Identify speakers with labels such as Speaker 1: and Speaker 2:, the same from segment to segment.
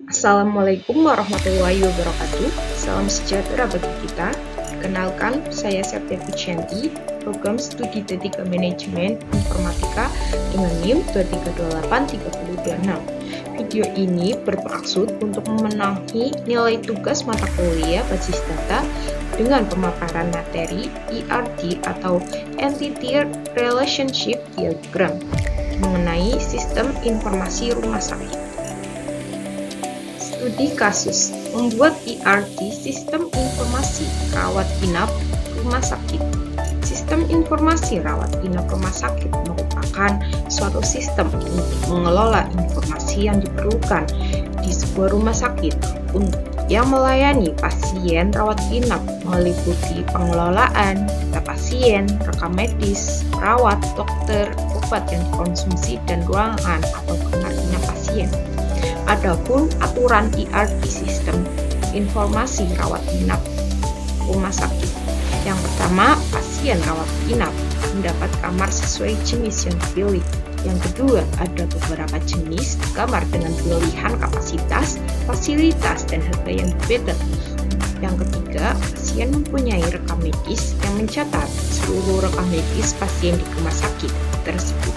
Speaker 1: Assalamualaikum warahmatullahi wabarakatuh. Salam sejahtera bagi kita. Kenalkan, saya Septia Pujianti, Program Studi D3 Manajemen Informatika dengan NIM 2328326. Video ini bermaksud untuk memenuhi nilai tugas mata kuliah basis data dengan pemaparan materi ERD atau Entity Relationship Diagram mengenai sistem informasi rumah sakit. Studi kasus membuat ERD sistem informasi rawat inap rumah sakit. Sistem informasi rawat inap rumah sakit merupakan suatu sistem untuk mengelola informasi yang diperlukan di sebuah rumah sakit yang melayani pasien rawat inap, meliputi pengelolaan data pasien, rekam medis, perawat, dokter, obat yang dikonsumsi, dan ruangan atau kamar inap pasien. Adapun aturan ERD sistem informasi rawat inap rumah sakit. Yang pertama, pasien rawat inap mendapat kamar sesuai jenis yang dipilih. Yang kedua, ada beberapa jenis kamar dengan pilihan kapasitas, fasilitas, dan harga yang berbeda. Yang ketiga, pasien mempunyai rekam medis yang mencatat seluruh rekam medis pasien di rumah sakit tersebut.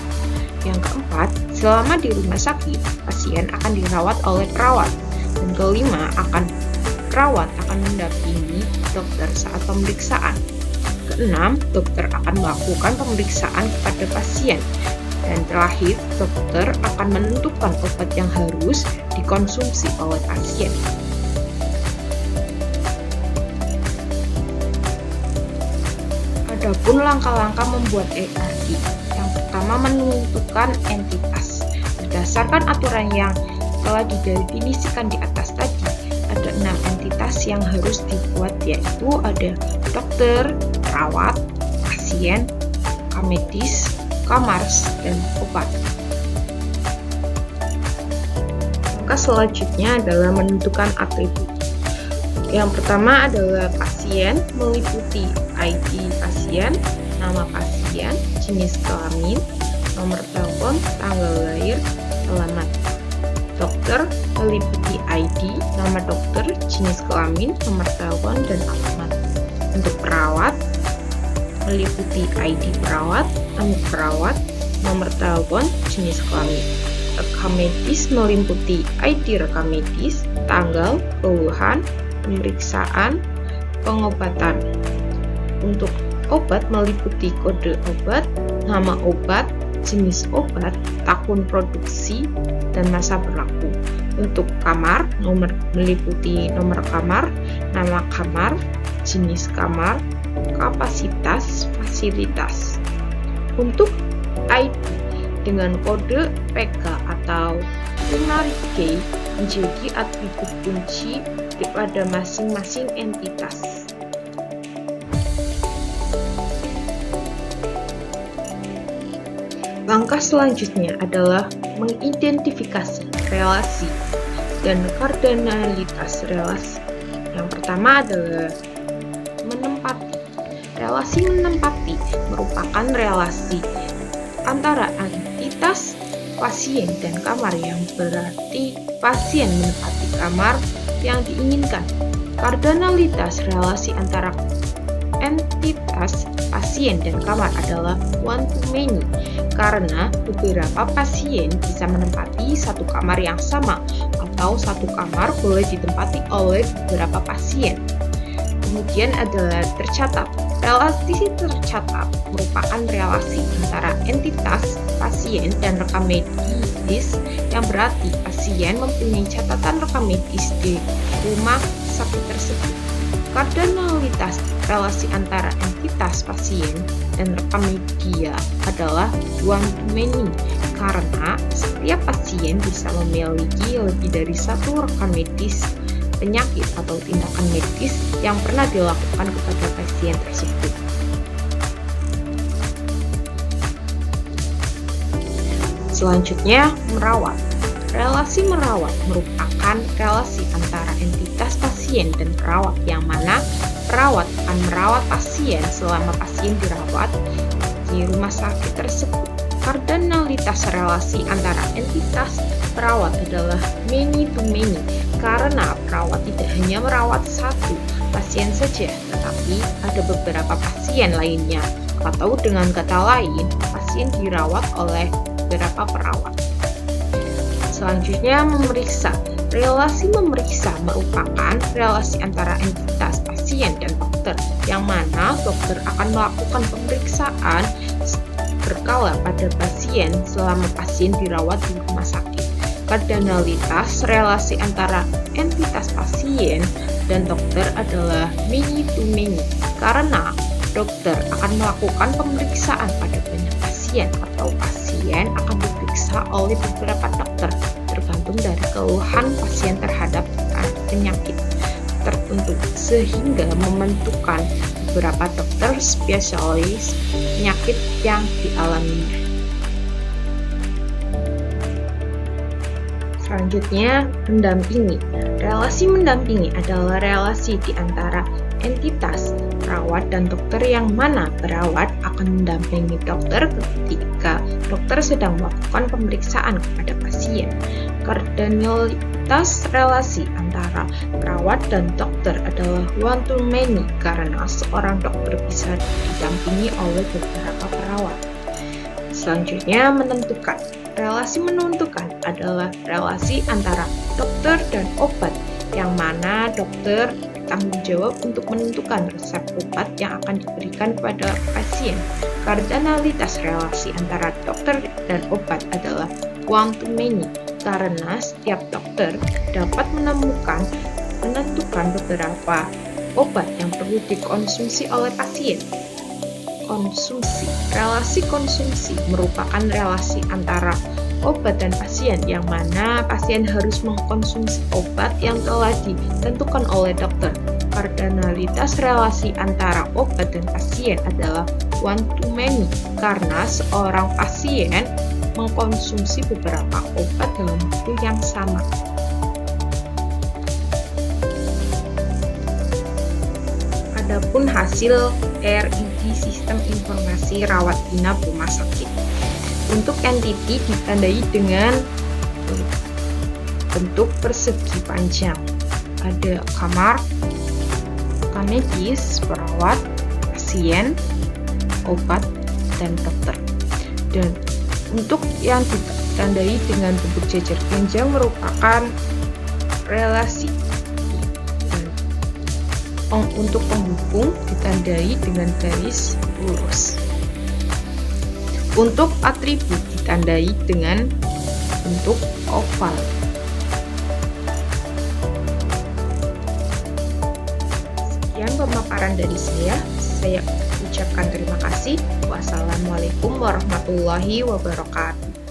Speaker 1: Yang keempat, selama di rumah sakit, pasien akan dirawat oleh perawat. Dan kelima, perawat akan mendampingi dokter saat pemeriksaan. Keenam, dokter akan melakukan pemeriksaan kepada pasien. Dan terakhir, dokter akan menentukan obat yang harus dikonsumsi oleh pasien. Adapun langkah-langkah membuat ERD. Yang pertama, menentukan entitas. Berdasarkan aturan yang telah didefinisikan di atas tadi, ada 6 entitas yang harus dibuat, yaitu ada dokter, perawat, pasien, rekam medis, kamar, dan obat. Langkah selanjutnya adalah menentukan atribut. Yang pertama adalah pasien, meliputi ID pasien, nama pasien, jenis kelamin, nomor telepon, tanggal lahir, alamat. Dokter meliputi ID, nama dokter, jenis kelamin, nomor telepon, dan alamat. Untuk perawat meliputi ID perawat, nama perawat, nomor telepon, jenis kelamin. Rekam medis meliputi ID rekam medis, tanggal, keluhan, pemeriksaan, pengobatan. Untuk obat meliputi kode obat, nama obat, jenis obat, tahun produksi, dan masa berlaku. Untuk kamar, meliputi nomor kamar, nama kamar, jenis kamar, kapasitas, fasilitas. Untuk ID dengan kode PK atau primary key menjadi atribut kunci pada masing-masing entitas. Langkah selanjutnya adalah mengidentifikasi relasi dan kardinalitas relasi. Yang pertama adalah menempati. Relasi menempati merupakan relasi antara entitas pasien dan kamar, yang berarti pasien menempati kamar yang diinginkan. Kardinalitas relasi antara entitas pasien dan kamar adalah one to many, karena beberapa pasien bisa menempati satu kamar yang sama, atau satu kamar boleh ditempati oleh beberapa pasien. Kemudian adalah tercatat. Relasi tercatat merupakan relasi antara entitas pasien dan rekam medis, yang berarti pasien mempunyai catatan rekam medis di rumah sakit tersebut. Kardinalitas relasi antara entitas pasien dan rekam media adalah one to many, karena setiap pasien bisa memiliki lebih dari satu rekam medis penyakit atau tindakan medis yang pernah dilakukan kepada pasien tersebut. Selanjutnya, merawat. Relasi merawat merupakan relasi antara entitas pasien dan perawat, yang mana perawat akan merawat pasien selama pasien dirawat di rumah sakit tersebut. Kardinalitas relasi antara entitas perawat adalah many to many, karena perawat tidak hanya merawat satu pasien saja, tetapi ada beberapa pasien lainnya, atau dengan kata lain, pasien dirawat oleh beberapa perawat. Selanjutnya, memeriksa. Relasi memeriksa merupakan relasi antara entitas pasien dan dokter, yang mana dokter akan melakukan pemeriksaan berkala pada pasien selama pasien dirawat di rumah sakit. Kardinalitas relasi antara entitas pasien dan dokter adalah many to many, karena dokter akan melakukan pemeriksaan pada banyak pasien atau pasien akan diperiksa oleh beberapa dokter, tergantung dari keluhan pasien terhadap penyakit tertentu, sehingga membentukkan beberapa dokter spesialis penyakit yang dialaminya. Selanjutnya, mendampingi. Relasi mendampingi adalah relasi di antara entitas perawat dan dokter, yang mana perawat akan mendampingi dokter ketika dokter sedang melakukan pemeriksaan kepada pasien. Kardinalitas relasi antara perawat dan dokter adalah one to many, karena seorang dokter bisa didampingi oleh beberapa perawat. Selanjutnya, menentukan. Relasi menentukan adalah relasi antara dokter dan obat, yang mana dokter bertanggung jawab untuk menentukan resep obat yang akan diberikan kepada pasien. Kardinalitas relasi antara dokter dan obat adalah one to many, karena setiap dokter dapat menentukan beberapa obat yang perlu dikonsumsi oleh pasien. Konsumsi. Relasi konsumsi merupakan relasi antara obat dan pasien, yang mana pasien harus mengkonsumsi obat yang telah ditentukan oleh dokter. Kardinalitas relasi antara obat dan pasien adalah one to many, karena seorang pasien mengkonsumsi beberapa obat dalam waktu yang sama. Adapun hasil RID Sistem Informasi Rawat Inap Rumah Sakit. Untuk entiti ditandai dengan bentuk persegi panjang. Ada kamar medis, perawat, pasien, obat, dan dokter. Dan untuk yang ditandai dengan bentuk jajar panjang merupakan relasi. Untuk penghubung ditandai dengan garis lurus. Untuk atribut ditandai dengan bentuk oval. Sekian pemaparan dari saya. Saya ucapkan terima kasih. Wassalamualaikum warahmatullahi wabarakatuh.